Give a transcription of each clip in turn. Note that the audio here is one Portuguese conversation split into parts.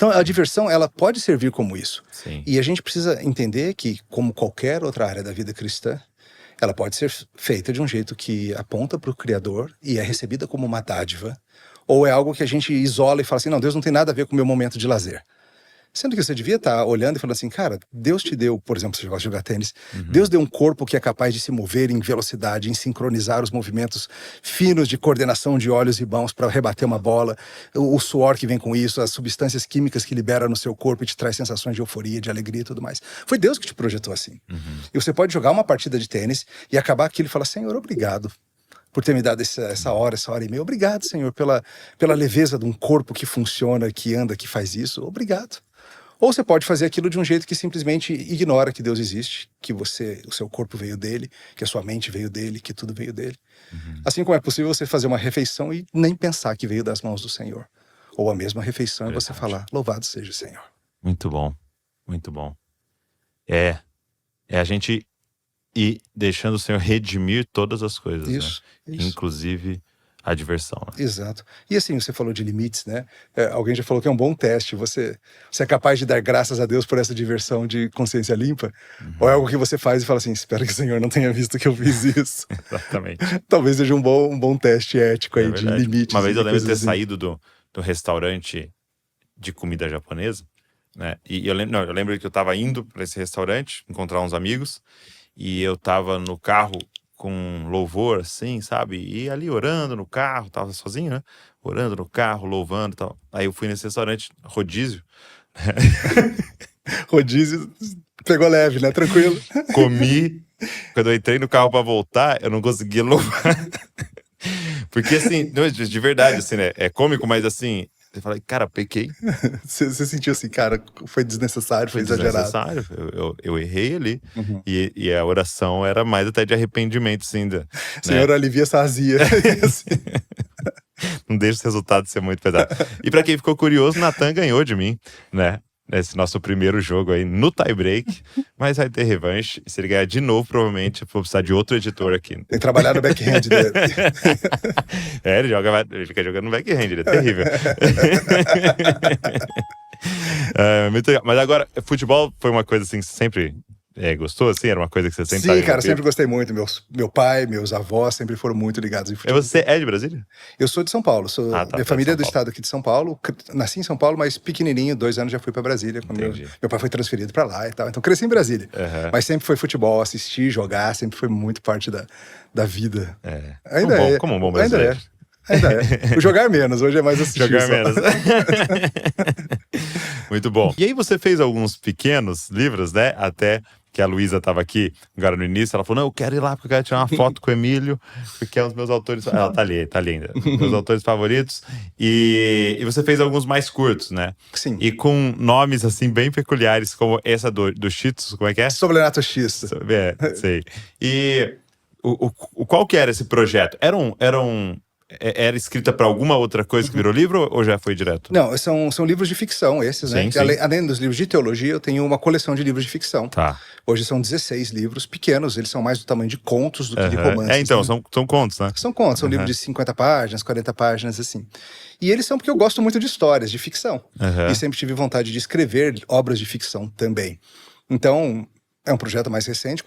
Então, a diversão, ela pode servir como isso. Sim. E a gente precisa entender que, como qualquer outra área da vida cristã, ela pode ser feita de um jeito que aponta para o Criador e é recebida como uma dádiva, ou é algo que a gente isola e fala assim, não, Deus não tem nada a ver com o meu momento de lazer. Sendo que você devia estar olhando e falando assim, cara, Deus te deu, por exemplo, você gosta de jogar tênis, Deus deu um corpo que é capaz de se mover em velocidade, em sincronizar os movimentos finos de coordenação de olhos e mãos para rebater uma bola, o suor que vem com isso, as substâncias químicas que libera no seu corpo e te traz sensações de euforia, de alegria e tudo mais. Foi Deus que te projetou assim. E você pode jogar uma partida de tênis e acabar aquilo e falar, Senhor, obrigado por ter me dado essa hora e meia. Obrigado, Senhor, pela leveza de um corpo que funciona, que anda, que faz isso. Obrigado. Ou você pode fazer aquilo de um jeito que simplesmente ignora que Deus existe, que o seu corpo veio dele, que a sua mente veio dele, que tudo veio dele. Assim como é possível você fazer uma refeição e nem pensar que veio das mãos do Senhor. Ou a mesma refeição e você falar, louvado seja o Senhor. Muito bom, muito bom. É a gente ir deixando o Senhor redimir todas as coisas, Isso. Inclusive a diversão. Né? Exato. E assim, você falou de limites, né? Alguém já falou que é um bom teste. Você é capaz de dar graças a Deus por essa diversão de consciência limpa? Ou é algo que você faz e fala assim, espero que o Senhor não tenha visto que eu fiz isso? Exatamente. Talvez seja um bom teste ético aí de limites. Uma vez eu lembro de ter saído do restaurante de comida japonesa, né? E eu lembro que eu tava indo para esse restaurante, encontrar uns amigos, e eu tava no carro com louvor, assim, sabe? E ali orando no carro, tava sozinho, né? Orando no carro, louvando e tal. Aí eu fui nesse restaurante, rodízio. Rodízio, pegou leve, né? Tranquilo. Comi. Quando eu entrei no carro pra voltar, eu não conseguia louvar. Porque, assim, de verdade, assim, né? É cômico, mas assim... Você fala, cara, pequei. Você sentiu assim, cara, foi desnecessário, foi exagerado. Eu errei ali. E a oração era mais até de arrependimento, assim. Senhor, alivia essa azia. Não deixa esse resultado ser muito pesado. E pra quem ficou curioso, Natan ganhou de mim, né? Esse nosso primeiro jogo aí no tie-break. Mas vai ter revanche. Se ele ganhar de novo, provavelmente eu vou precisar de outro editor aqui. Tem que trabalhar no backhand dele. Ele fica jogando no backhand, ele é terrível. Muito legal. Mas agora, futebol foi uma coisa assim que você sempre gostou, assim? Era uma coisa que você sempre... Sim, cara, sempre gostei muito. Meu pai, meus avós sempre foram muito ligados em futebol. E você é de Brasília? Eu sou de São Paulo. Minha família é do estado aqui de São Paulo. Nasci em São Paulo, mas pequenininho, 2 anos já fui pra Brasília. Meu pai foi transferido pra lá e tal. Então cresci em Brasília. Mas sempre foi futebol, assistir, jogar, sempre foi muito parte da vida. Ainda é. Como um bom brasileiro. Ainda é. O jogar menos, hoje é mais assistir. Jogar menos. Muito bom. E aí você fez alguns pequenos livros, né? Até que a Luísa estava aqui agora no início, ela falou, não, eu quero ir lá porque eu quero tirar uma foto com o Emílio, porque é um dos meus autores... Ela tá ali ainda. Meus autores favoritos. E você fez alguns mais curtos, né? Sim. E com nomes, assim, bem peculiares, como essa do Shih Tzu, como é que é? Sobrenato X. Sei. E qual que era esse projeto? Era escrita para alguma outra coisa que virou livro ou já foi direto? Não, são livros de ficção esses, né? Sim. Além dos livros de teologia, eu tenho uma coleção de livros de ficção. Tá. Hoje são 16 livros pequenos, eles são mais do tamanho de contos do que de romances. Então, né? são contos, né? São contos, são livros de 50 páginas, 40 páginas, assim. E eles são porque eu gosto muito de histórias, de ficção. E sempre tive vontade de escrever obras de ficção também. Então... É um projeto mais recente,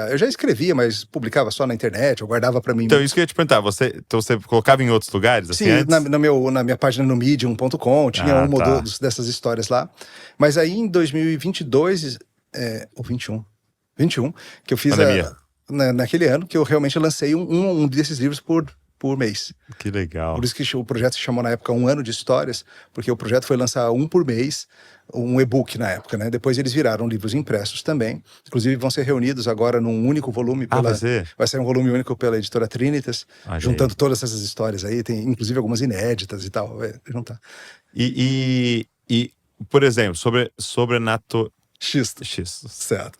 eu já escrevia, mas publicava só na internet, eu guardava pra mim. Então, isso que eu ia te perguntar, você colocava em outros lugares, assim, sim, antes? na minha página no Medium.com, tinha uma ou duas dessas histórias lá. Mas aí, em 2022, ou 21, que eu fiz naquele ano, que eu realmente lancei um desses livros por mês. Que legal. Por isso que o projeto se chamou na época 1 ano de histórias, porque o projeto foi lançar um por mês, um e-book na época, né? Depois eles viraram livros impressos também. Inclusive vão ser reunidos agora num único volume. Vai ser um volume único pela editora Trinitas, juntando todas essas histórias aí. Tem inclusive algumas inéditas e tal. Juntar. E por exemplo, sobrenato... X. Certo.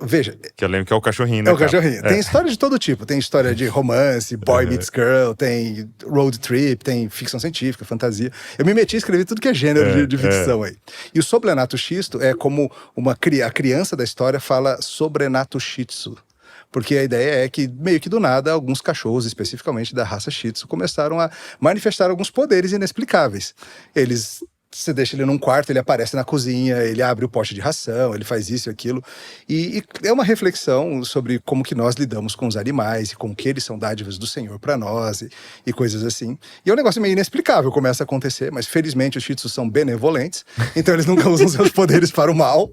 Veja... Que eu lembro que é o cachorrinho, né? É o cachorrinho. Tem história de todo tipo. Tem história de romance, boy meets girl, tem road trip, tem ficção científica, fantasia. Eu me meti a escrever tudo que é gênero de ficção aí. E o Sobrenato Xisto é como a criança da história fala Sobrenato Shih Tzu. Porque a ideia é que, meio que do nada, alguns cachorros, especificamente da raça Shih Tzu, começaram a manifestar alguns poderes inexplicáveis. Eles Você deixa ele num quarto, ele aparece na cozinha, ele abre o pote de ração, ele faz isso e aquilo. E é uma reflexão sobre como que nós lidamos com os animais e como que eles são dádivas do Senhor para nós e coisas assim. E é um negócio meio inexplicável como isso acontecer, mas felizmente os Shih Tzus são benevolentes, então eles nunca usam seus poderes para o mal.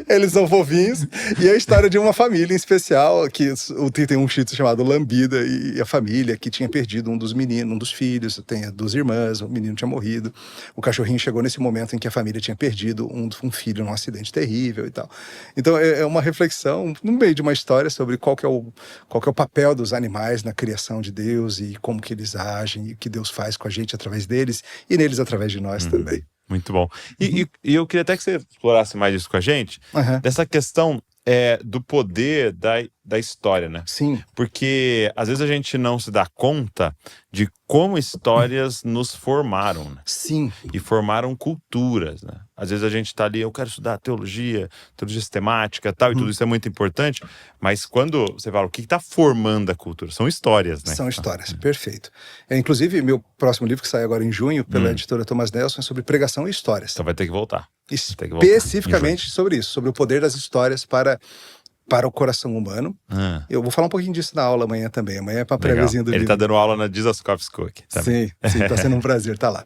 Eles são fofinhos. E é a história de uma família em especial, que tem um Shih Tzu chamado Lambida, e a família que tinha perdido um dos meninos, um dos filhos, tem 2 irmãs, o menino tinha morrido. O cachorrinho chegou nesse momento em que a família tinha perdido um filho num acidente terrível e tal. Então é uma reflexão no meio de uma história sobre qual que é o papel dos animais na criação de Deus e como que eles agem e o que Deus faz com a gente através deles e neles através de nós também. Muito bom. E eu queria até que você explorasse mais isso com a gente, dessa questão do poder da história, né? Sim. Porque às vezes a gente não se dá conta de como histórias nos formaram, né? Sim. E formaram culturas, né? Às vezes a gente tá ali, eu quero estudar teologia sistemática, tal, e tudo isso é muito importante, mas quando você fala o que tá formando a cultura, são histórias, né? São histórias, perfeito. Inclusive, meu próximo livro, que sai agora em junho, pela editora Thomas Nelson, é sobre pregação e histórias. Então vai ter que voltar. Especificamente sobre isso, sobre o poder das histórias para o coração humano. Eu vou falar um pouquinho disso na aula amanhã também. Amanhã é para a préviazinha do livro. Ele tá dando aula na Jesus Coffee School também. Sim, tá sendo um prazer estar lá.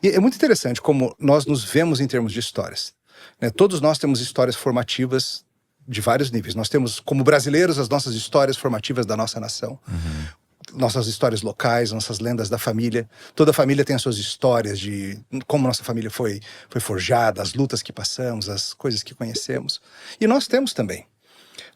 E é muito interessante como nós nos vemos em termos de histórias, né? Todos nós temos histórias formativas de vários níveis. Nós temos, como brasileiros, as nossas histórias formativas da nossa nação. Nossas histórias locais, nossas lendas da família. Toda família tem as suas histórias de como nossa família foi forjada, as lutas que passamos, as coisas que conhecemos. E nós temos também.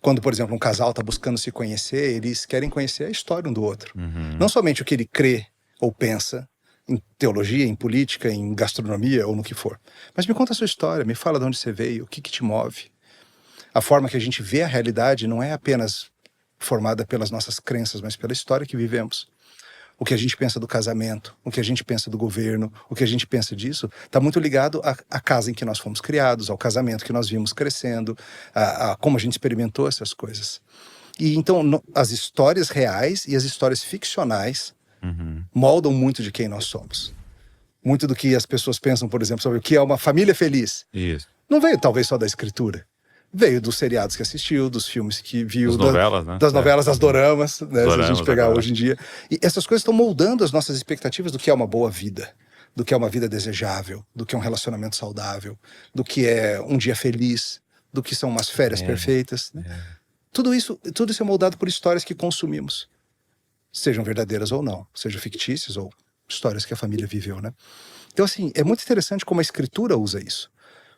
Quando, por exemplo, um casal está buscando se conhecer, eles querem conhecer a história um do outro. Não somente o que ele crê ou pensa, em teologia, em política, em gastronomia ou no que for. Mas me conta a sua história, me fala de onde você veio, o que te move. A forma que a gente vê a realidade não é apenas formada pelas nossas crenças, mas pela história que vivemos. O que a gente pensa do casamento, o que a gente pensa do governo, o que a gente pensa disso, está muito ligado à casa em que nós fomos criados, ao casamento que nós vimos crescendo, a como a gente experimentou essas coisas. E então as histórias reais e as histórias ficcionais moldam muito de quem nós somos. Muito do que as pessoas pensam, por exemplo, sobre o que é uma família feliz. Isso. Não veio talvez só da escritura. Veio dos seriados que assistiu, dos filmes que viu, das novelas, né? Das novelas, das doramas, né? Se a gente pegar agora. hoje em dia. E essas coisas estão moldando as nossas expectativas do que é uma boa vida, do que é uma vida desejável, do que é um relacionamento saudável, do que é um dia feliz, do que são umas férias perfeitas. Né? Tudo isso é moldado por histórias que consumimos. Sejam verdadeiras ou não, sejam fictícias ou histórias que a família viveu, né? Então, assim, é muito interessante como a escritura usa isso.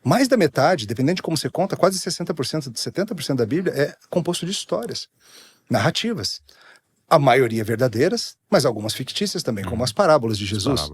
Mais da metade, dependendo de como você conta, quase 60%, 70% da Bíblia é composto de histórias, narrativas. A maioria verdadeiras, mas algumas fictícias também, como as parábolas de Jesus.